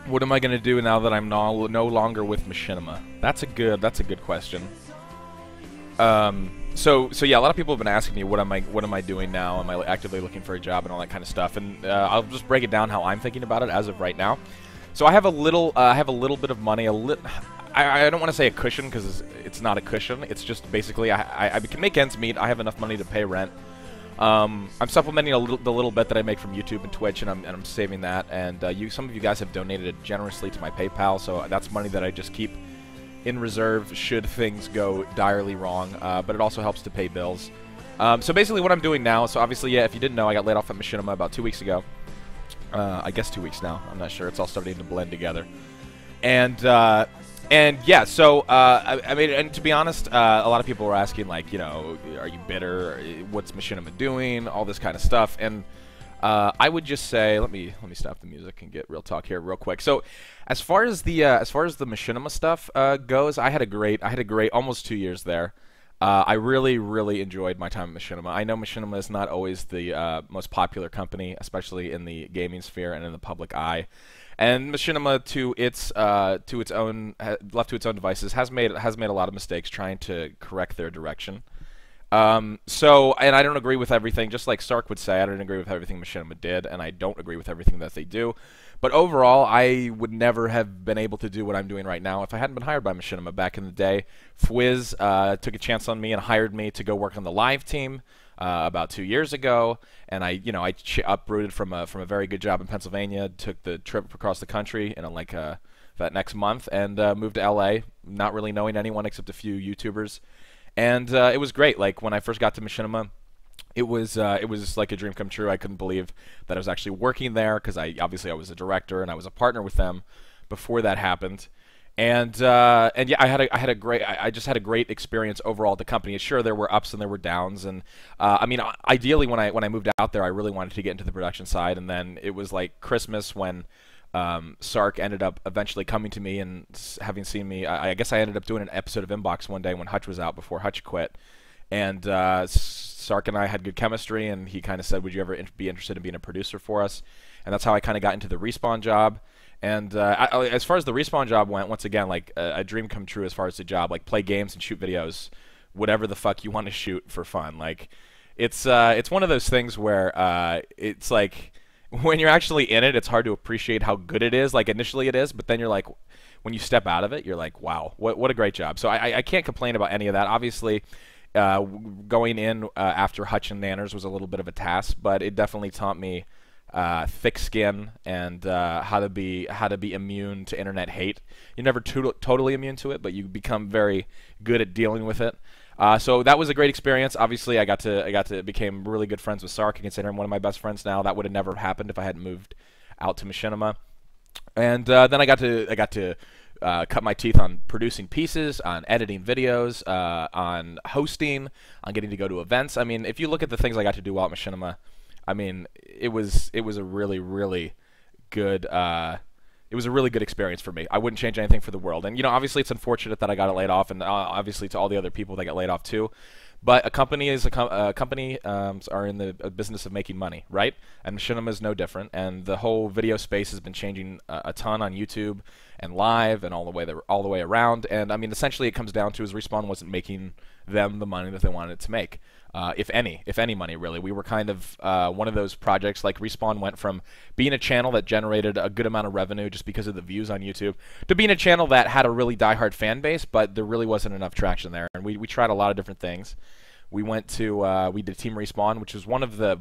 What am I gonna do now that I'm no longer with Machinima? That's a good question. So yeah, a lot of people have been asking me what am I doing now? Am I actively looking for a job and all that kind of stuff? And I'll just break it down how I'm thinking about it as of right now. So I have a little bit of money, I don't want to say a cushion because it's not a cushion. It's just basically I can make ends meet. I have enough money to pay rent. I'm supplementing the little bit that I make from YouTube and Twitch, and I'm saving that. And some of you guys have donated generously to my PayPal, so that's money that I just keep in reserve should things go direly wrong. But it also helps to pay bills. So basically, what I'm doing now. So obviously, yeah, if you didn't know, I got laid off at Machinima about 2 weeks ago. I guess 2 weeks now. I'm not sure. It's all starting to blend together. And yeah, so I mean, and to be honest, a lot of people were asking, like, you know, are you bitter? What's Machinima doing? All this kind of stuff. And I would just say, let me stop the music and get real talk here real quick. So, as far as the Machinima stuff goes, I had a great almost 2 years there. I really enjoyed my time at Machinima. I know Machinima is not always the most popular company, especially in the gaming sphere and in the public eye. And Machinima, left to its own devices, has made a lot of mistakes trying to correct their direction. So, and I don't agree with everything. Just like Sark would say, I don't agree with everything Machinima did, and I don't agree with everything that they do. But overall, I would never have been able to do what I'm doing right now if I hadn't been hired by Machinima back in the day. Fwiz took a chance on me and hired me to go work on the live team about 2 year ago, and I uprooted from a very good job in Pennsylvania, took the trip across the country in that next month, and moved to LA, not really knowing anyone except a few YouTubers, and it was great. Like, when I first got to Machinima, it was like a dream come true. I couldn't believe that I was actually working there because obviously I was a director and I was a partner with them before that happened. And yeah, I just had a great experience overall at the company. Sure, there were ups and there were downs, and I mean, ideally, when I moved out there, I really wanted to get into the production side, and then it was like Christmas when Sark ended up eventually coming to me and having seen me. I guess I ended up doing an episode of Inbox one day when Hutch was out before Hutch quit, and Sark and I had good chemistry, and he kind of said, "Would you ever be interested in being a producer for us?" And that's how I kind of got into the Respawn job. And as far as the Respawn job went, once again, like a dream come true as far as the job. Like, play games and shoot videos, whatever the fuck you want to shoot for fun. Like, it's one of those things where it's like when you're actually in it, it's hard to appreciate how good it is. Like, initially it is, but then you're like, when you step out of it, you're like, wow, what a great job. So I can't complain about any of that. Obviously, going in after Hutch and Nanners was a little bit of a task, but it definitely taught me thick skin and how to be immune to internet hate. You're never totally immune to it, but you become very good at dealing with it. So that was a great experience. Obviously, I became really good friends with Sark. I consider him one of my best friends now. That would have never happened if I hadn't moved out to Machinima. And then I got to cut my teeth on producing pieces, on editing videos, on hosting, on getting to go to events. I mean, if you look at the things I got to do while at Machinima, I mean, it was a really good experience for me. I wouldn't change anything for the world. And, you know, obviously it's unfortunate that I got laid off, and obviously to all the other people that got laid off too. But a company are in the business of making money, right? And Machinima is no different. And the whole video space has been changing a ton on YouTube and live and all the way around. And I mean, essentially, it comes down to is Respawn wasn't making them the money that they wanted it to make. If any money, really. We were kind of one of those projects. Like, Respawn went from being a channel that generated a good amount of revenue just because of the views on YouTube to being a channel that had a really diehard fan base, but there really wasn't enough traction there. And we tried a lot of different things. We went to we did Team Respawn, which was one of the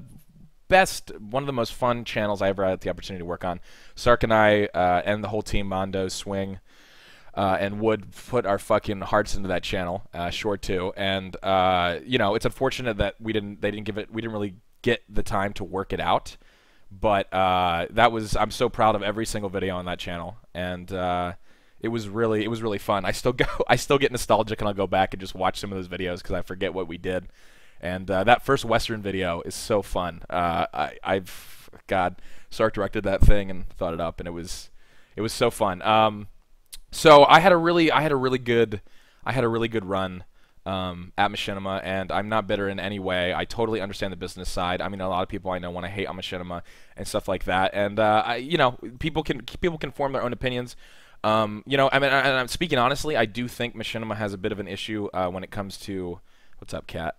most fun channels I ever had the opportunity to work on. Sark and I and the whole team, Mondo, Swing, and Wood, put our fucking hearts into that channel, Short too. And you know, it's unfortunate that we didn't really get the time to work it out. But I'm so proud of every single video on that channel, and it was really fun. I still get nostalgic, and I'll go back and just watch some of those videos because I forget what we did. And that first Western video is so fun. Sark directed that thing and thought it up, and it was so fun. So I had a really good run at Machinima, and I'm not bitter in any way. I totally understand the business side. I mean, a lot of people I know want to hate on Machinima and stuff like that, and you know, people can form their own opinions. You know, I mean, I'm speaking honestly. I do think Machinima has a bit of an issue when it comes to what's up, Cat.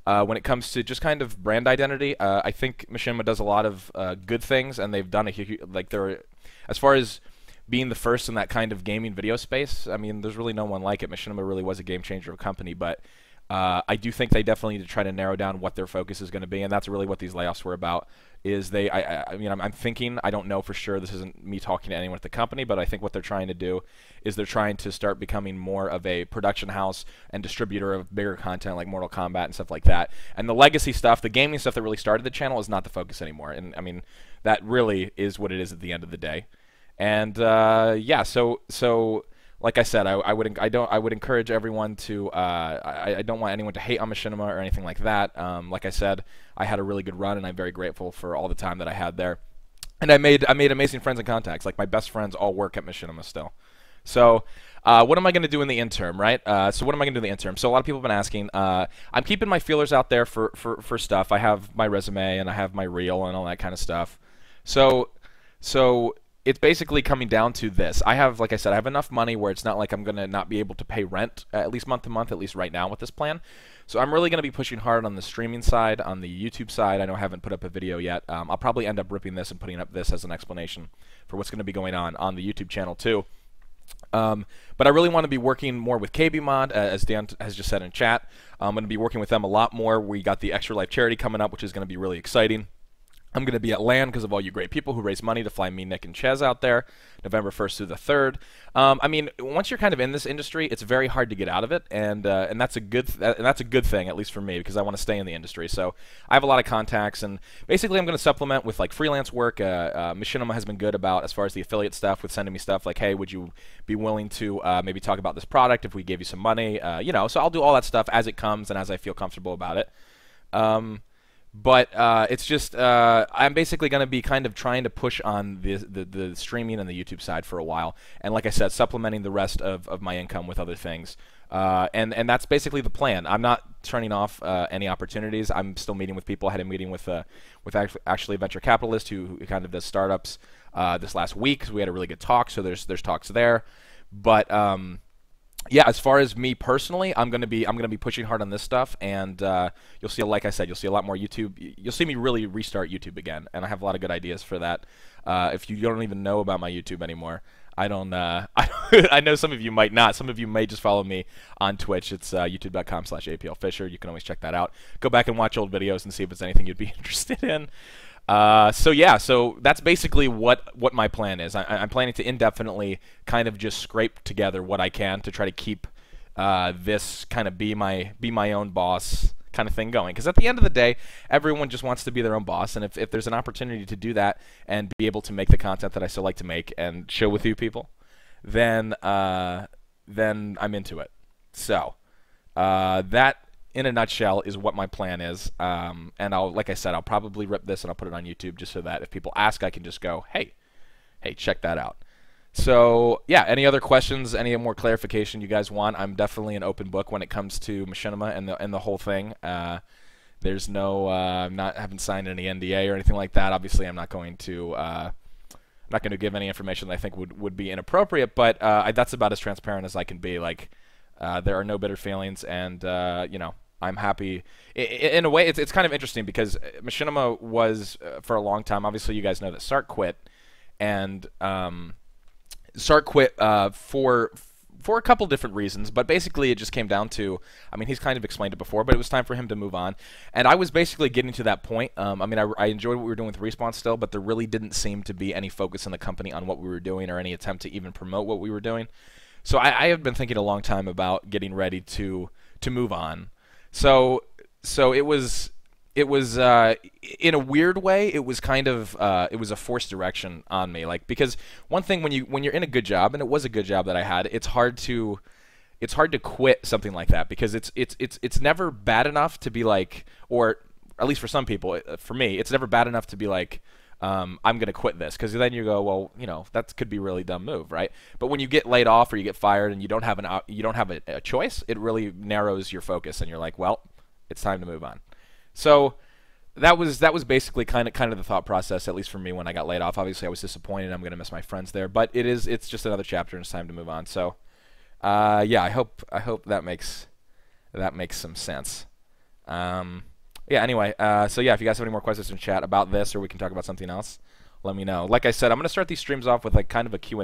When it comes to just kind of brand identity, I think Machinima does a lot of good things, and they've done like they're as far as being the first in that kind of gaming video space. I mean, there's really no one like it. Machinima really was a game changer of a company, but I do think they definitely need to try to narrow down what their focus is going to be, and that's really what these layoffs were about. Is I mean, I'm thinking, I don't know for sure, this isn't me talking to anyone at the company, but I think what they're trying to do is they're trying to start becoming more of a production house and distributor of bigger content like Mortal Kombat and stuff like that. And the legacy stuff, the gaming stuff that really started the channel, is not the focus anymore. And I mean, that really is what it is at the end of the day. And yeah, so like I said, I would encourage everyone to I don't want anyone to hate on Machinima or anything like that. Like I said, I had a really good run, and I'm very grateful for all the time that I had there. And I made amazing friends and contacts. Like, my best friends all work at Machinima still. So what am I going to do in the interim, right? So what am I going to do in the interim? So a lot of people have been asking. I'm keeping my feelers out there for stuff. I have my resume, and I have my reel, and all that kind of stuff. So it's basically coming down to this. I have, like I said, I have enough money where it's not like I'm going to not be able to pay rent at least month to month, at least right now with this plan. So I'm really going to be pushing hard on the streaming side, on the YouTube side. I know I haven't put up a video yet. I'll probably end up ripping this and putting up this as an explanation for what's going to be going on the YouTube channel too. But I really want to be working more with KBMod, as Dan has just said in chat. I'm going to be working with them a lot more. We got the Extra Life charity coming up, which is going to be really exciting. I'm going to be at LAN because of all you great people who raise money to fly me, Nick, and Ches out there, November 1st through the 3rd. I mean, once you're kind of in this industry, it's very hard to get out of it, and that's a good thing, at least for me, because I want to stay in the industry. So I have a lot of contacts, and basically I'm going to supplement with like freelance work. Machinima has been good about, as far as the affiliate stuff, with sending me stuff like, hey, would you be willing to maybe talk about this product if we gave you some money? You know, so I'll do all that stuff as it comes and as I feel comfortable about it. But it's just I'm basically going to be kind of trying to push on the streaming and the YouTube side for a while, and like I said, supplementing the rest of my income with other things. And that's basically the plan. I'm not turning off any opportunities. I'm still meeting with people. I had a meeting with actually a venture capitalist who kind of does startups this last week. So we had a really good talk. So there's talks there, but yeah, as far as me personally, I'm gonna be pushing hard on this stuff, and you'll see, like I said, you'll see a lot more YouTube. You'll see me really restart YouTube again, and I have a lot of good ideas for that. If you don't even know about my YouTube anymore, I don't. I know some of you might not. Some of you may just follow me on Twitch. It's youtube.com/aplfisher. You can always check that out. Go back and watch old videos and see if it's anything you'd be interested in. So yeah, so that's basically what my plan is. I'm planning to indefinitely kind of just scrape together what I can to try to keep this kind of be my own boss kind of thing going. Because at the end of the day, everyone just wants to be their own boss, and if there's an opportunity to do that and be able to make the content that I still like to make and share with you people, then I'm into it. So that, in a nutshell, is what my plan is. And like I said, I'll probably rip this and I'll put it on YouTube just so that if people ask, I can just go, hey, check that out. So yeah, any other questions, any more clarification you guys want? I'm definitely an open book when it comes to Machinima and the whole thing. There's no, haven't signed any NDA or anything like that. Obviously, I'm not going to give any information that I think would be inappropriate. But that's about as transparent as I can be. Like, there are no bitter feelings, and you know, I'm happy. In a way, it's kind of interesting because Machinima was for a long time. Obviously, you guys know that Sark quit, and Sark quit for a couple different reasons, but basically it just came down to, I mean, he's kind of explained it before, but it was time for him to move on, and I was basically getting to that point. I mean, I enjoyed what we were doing with Respawn still, but there really didn't seem to be any focus in the company on what we were doing or any attempt to even promote what we were doing. So I have been thinking a long time about getting ready to move on. So it was in a weird way, it was kind of it was a forced direction on me, like, because one thing when you're in a good job, and it was a good job that I had, it's hard to quit something like that, because it's never bad enough to be like, or at least for some people, for me, it's never bad enough to be like, I'm going to quit this, because then you go, well, you know, that could be a really dumb move, right? But when you get laid off or you get fired and you don't have a choice, it really narrows your focus, and you're like, well, it's time to move on. So that was basically kind of the thought process, at least for me, when I got laid off. Obviously, I was disappointed. I'm going to miss my friends there, but it's just another chapter, and it's time to move on. So yeah, I hope that makes some sense. Yeah, anyway, so yeah, if you guys have any more questions in chat about this, or we can talk about something else, let me know. Like I said, I'm going to start these streams off with like kind of a Q&A.